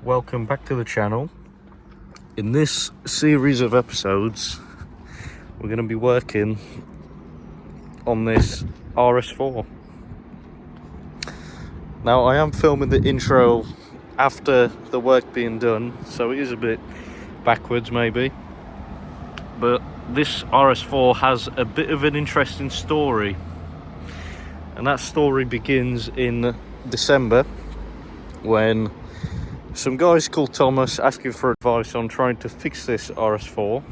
Welcome back to the channel. In this series of episodes, we're going to be working on this RS4. Now, I am filming the intro after the work being done, so it is a bit backwards maybe, but this RS4 has a bit of an interesting story, and that story begins in December when some guys called Thomas asking for advice on trying to fix this RS4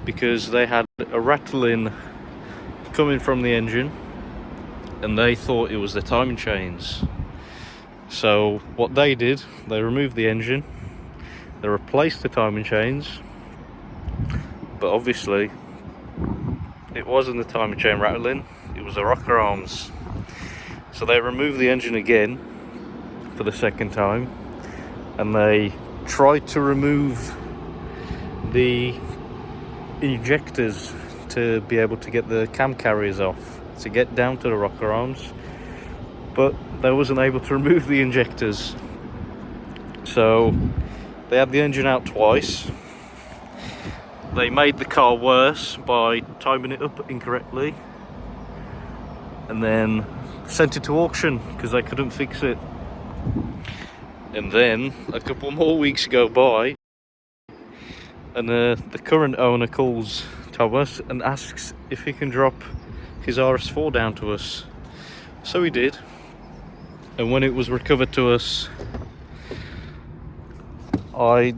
because they had a rattling coming from the engine and they thought it was the timing chains. So what they did, they removed the engine, they replaced the timing chains, but obviously it wasn't the timing chain rattling, it was the rocker arms. So they removed the engine again for the second time, and they tried to remove the injectors to be able to get the cam carriers off to get down to the rocker arms, but they wasn't able to remove the injectors. So they had the engine out twice. They made the car worse by timing it up incorrectly and then sent it to auction because they couldn't fix it. And then a couple more weeks go by and the current owner calls Thomas and asks if he can drop his RS4 down to us. So he did, and when it was recovered to us, I'd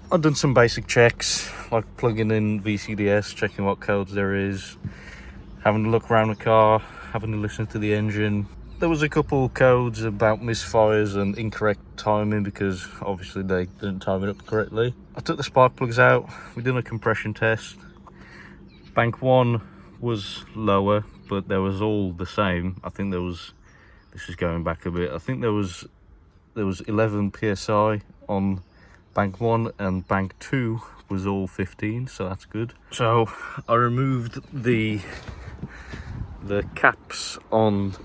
done some basic checks like plugging in VCDS, checking what codes there is, having a look around the car, having a listen to the engine. There was a couple codes about misfires and incorrect timing because obviously they didn't time it up correctly. I took the spark plugs out, we did a compression test. Bank 1 was lower, but there was all the same. I think there was, this is going back a bit, I think there was 11 psi on bank 1 and bank 2 was all 15, so that's good. So I removed the caps on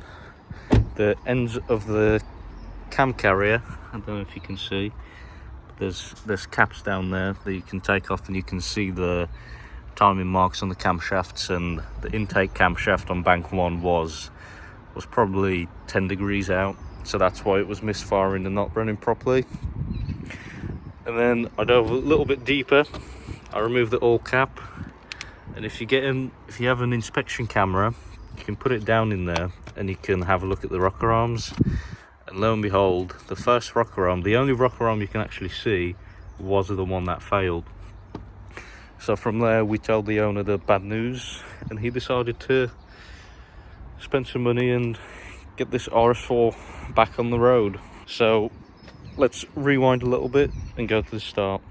the ends of the cam carrier. I don't know if you can see, but there's caps down there that you can take off, and you can see the timing marks on the camshafts, and the intake camshaft on bank 1 was probably 10 degrees out, so that's why it was misfiring and not running properly. And then I dove a little bit deeper. I removed the oil cap, and if you have an inspection camera, you can put it down in there and you can have a look at the rocker arms, and lo and behold, the first rocker arm, the only rocker arm you can actually see, was the one that failed. So from there we told the owner the bad news, and he decided to spend some money and get this RS4 back on the road. So let's rewind a little bit and go to the start.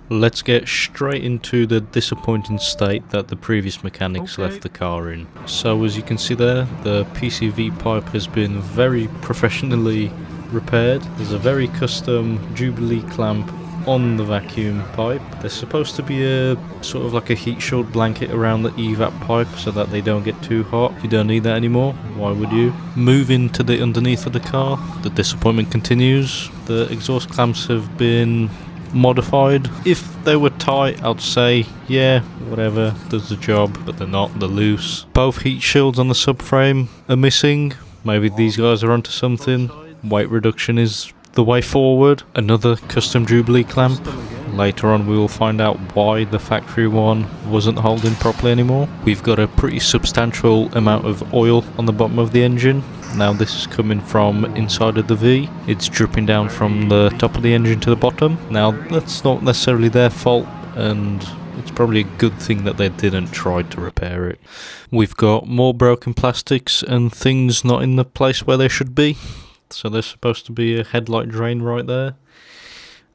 Let's get straight into the disappointing state that the previous mechanics left the car in. So as you can see there, the PCV pipe has been very professionally repaired. There's a very custom Jubilee clamp on the vacuum pipe. There's supposed to be a sort of like a heat shield blanket around the evap pipe so that they don't get too hot. You don't need that anymore, why would you? Moving to the underneath of the car, the disappointment continues. The exhaust clamps have been modified. If they were tight, I'd say yeah, whatever, does the job, but they're not, they're loose. Both heat shields on the subframe are missing. Maybe these guys are onto something. Weight reduction is the way forward. Another custom Jubilee clamp. Later on we will find out why the factory one wasn't holding properly anymore. We've got a pretty substantial amount of oil on the bottom of the engine. Now this is coming from inside of the V. It's dripping down from the top of the engine to the bottom. Now that's not necessarily their fault, and it's probably a good thing that they didn't try to repair it. We've got more broken plastics and things not in the place where they should be. So there's supposed to be a headlight drain right there.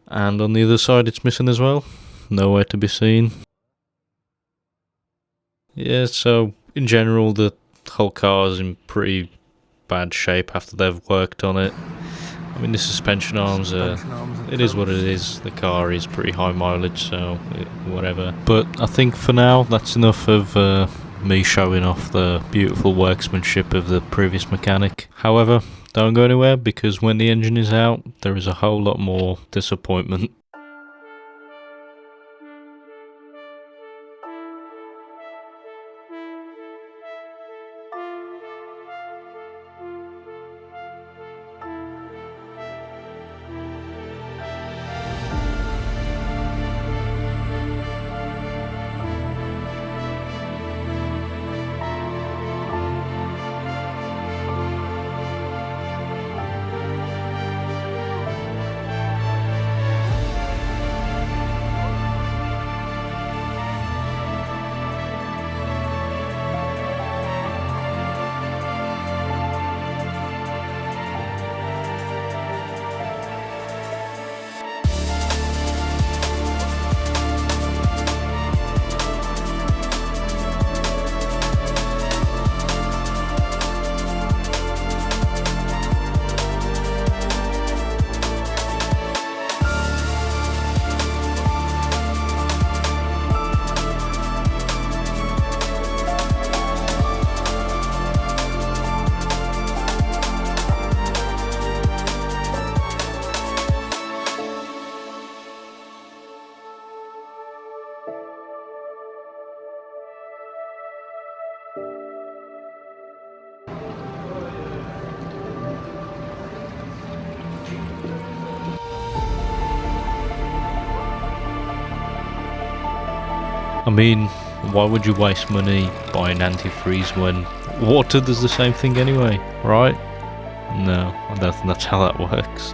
And on the other side it's missing as well. Nowhere to be seen. Yeah, so in general the whole car is in pretty bad shape after they've worked on it. I mean, the suspension arms it is what it is. The car is pretty high mileage, so whatever. But I think for now that's enough of me showing off the beautiful workmanship of the previous mechanic. However, don't go anywhere, because when the engine is out there is a whole lot more disappointment. I mean, why would you waste money buying antifreeze when water does the same thing anyway, right? No, I don't think that's how that works.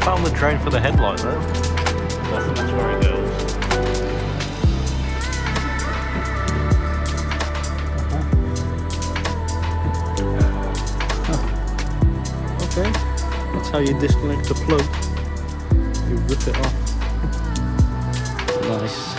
Found the drain for the headlight though. I think that's where it goes. Okay, that's how you disconnect a plug. You rip it off. Nice.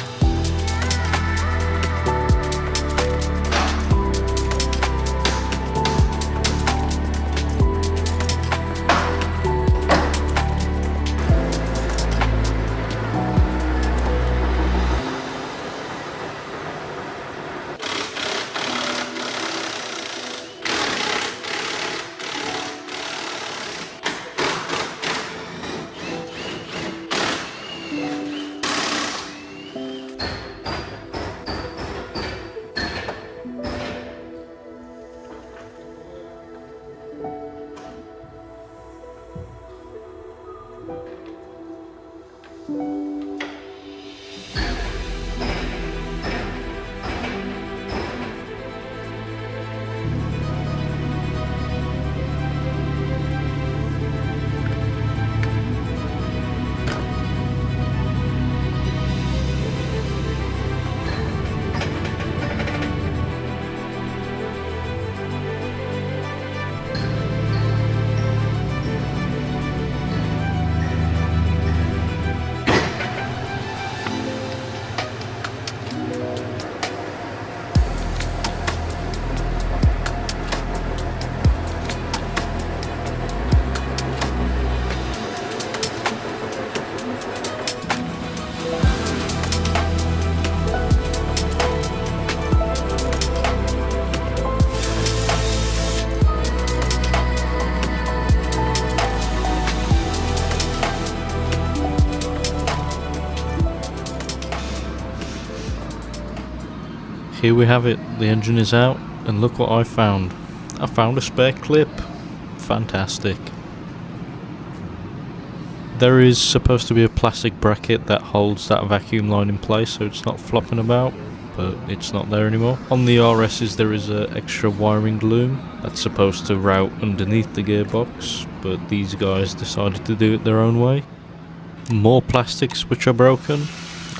Here we have it, the engine is out, and look what I found. I found a spare clip. Fantastic. There is supposed to be a plastic bracket that holds that vacuum line in place so it's not flopping about, but it's not there anymore. On the RS's there is an extra wiring loom that's supposed to route underneath the gearbox, but these guys decided to do it their own way. More plastics which are broken.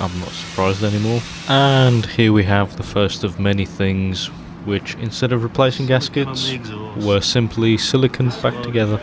I'm not surprised anymore. And here we have the first of many things which, instead of replacing gaskets, were simply siliconed back together.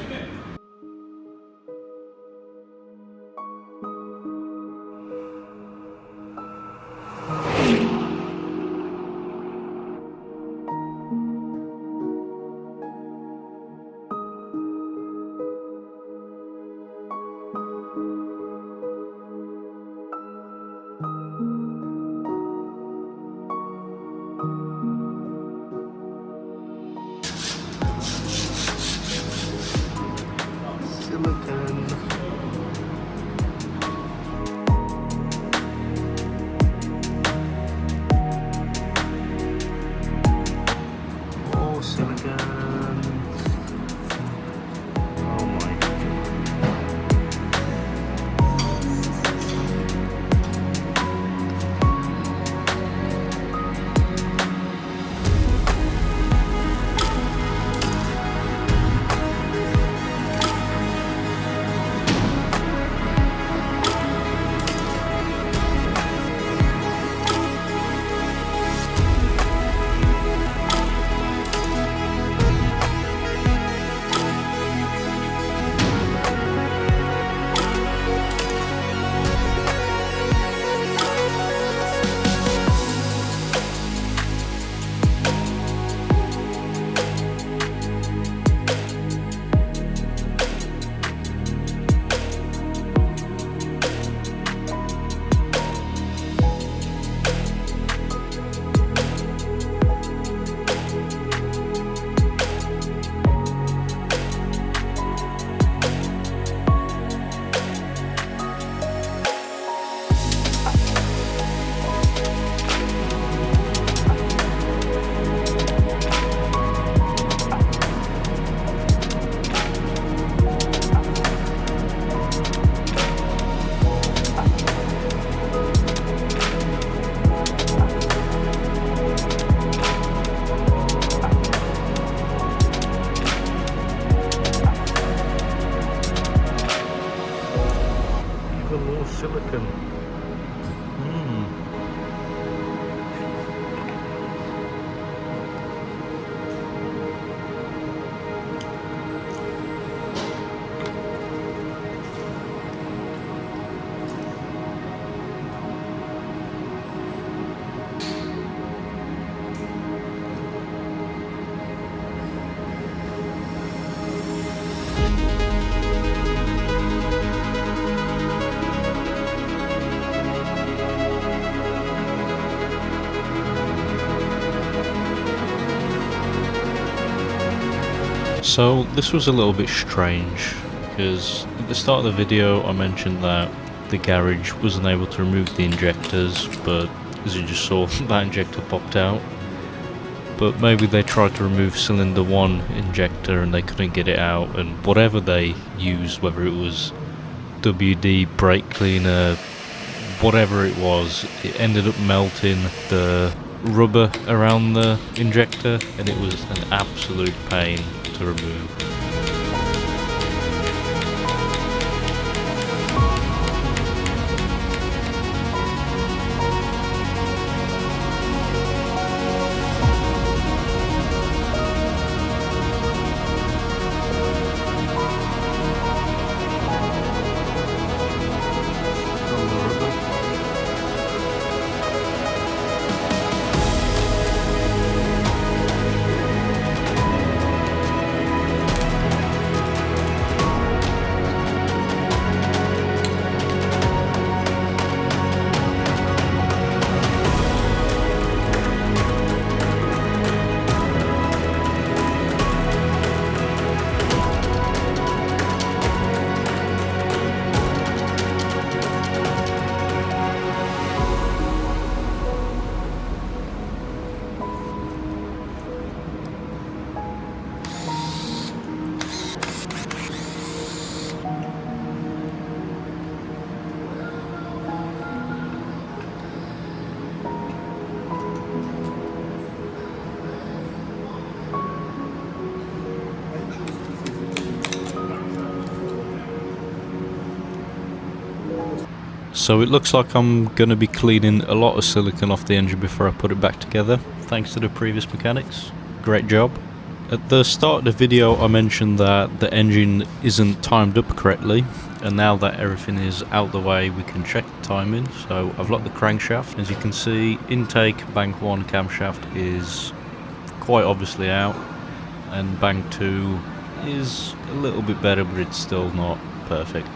So this was a little bit strange, because at the start of the video I mentioned that the garage wasn't able to remove the injectors, but as you just saw, that injector popped out. But maybe they tried to remove cylinder 1 injector and they couldn't get it out, and whatever they used, whether it was WD, brake cleaner, whatever it was, it ended up melting the rubber around the injector, and it was an absolute pain to remove. So it looks like I'm going to be cleaning a lot of silicone off the engine before I put it back together, thanks to the previous mechanics. Great job. At the start of the video I mentioned that the engine isn't timed up correctly, and now that everything is out the way we can check the timing. So I've locked the crankshaft. As you can see, intake bank 1 camshaft is quite obviously out, and bank 2 is a little bit better, but it's still not perfect.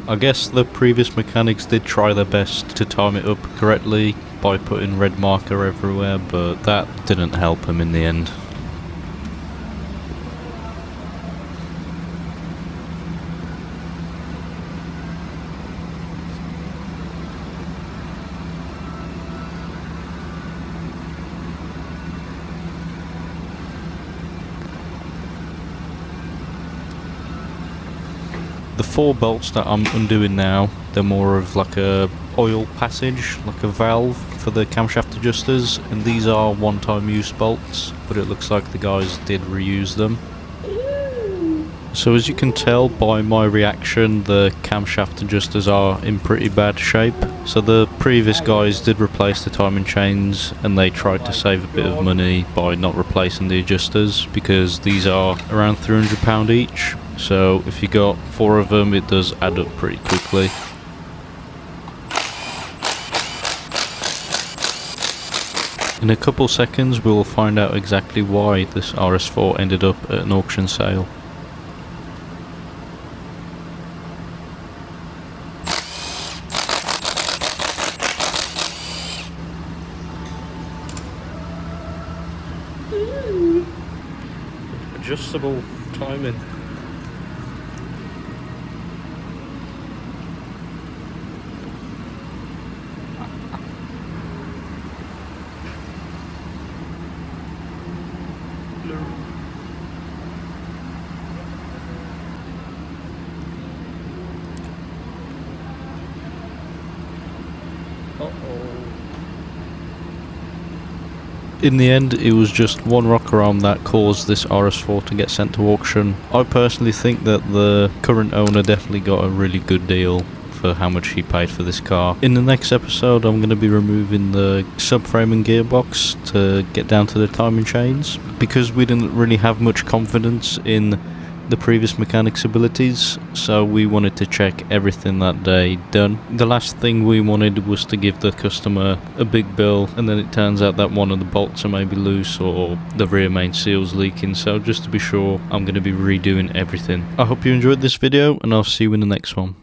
I guess the previous mechanics did try their best to time it up correctly by putting red marker everywhere, but that didn't help them in the end. The 4 bolts that I'm undoing now, they're more of like a oil passage, like a valve for the camshaft adjusters, and these are one-time use bolts, but it looks like the guys did reuse them. So as you can tell by my reaction, the camshaft adjusters are in pretty bad shape. So the previous guys did replace the timing chains, and they tried to save a bit of money by not replacing the adjusters, because these are around £300 each. So if you got 4 of them, it does add up pretty quickly. In a couple seconds we'll find out exactly why this RS4 ended up at an auction sale. Adjustable timing. In the end, it was just one rocker arm that caused this RS4 to get sent to auction. I personally think that the current owner definitely got a really good deal for how much he paid for this car. In the next episode, I'm going to be removing the subframe and gearbox to get down to the timing chains, because we didn't really have much confidence in the previous mechanic's abilities, so we wanted to check everything that day done. The last thing we wanted was to give the customer a big bill, and then it turns out that one of the bolts are maybe loose or the rear main seal's leaking, so just to be sure, I'm going to be redoing everything. I hope you enjoyed this video, and I'll see you in the next one.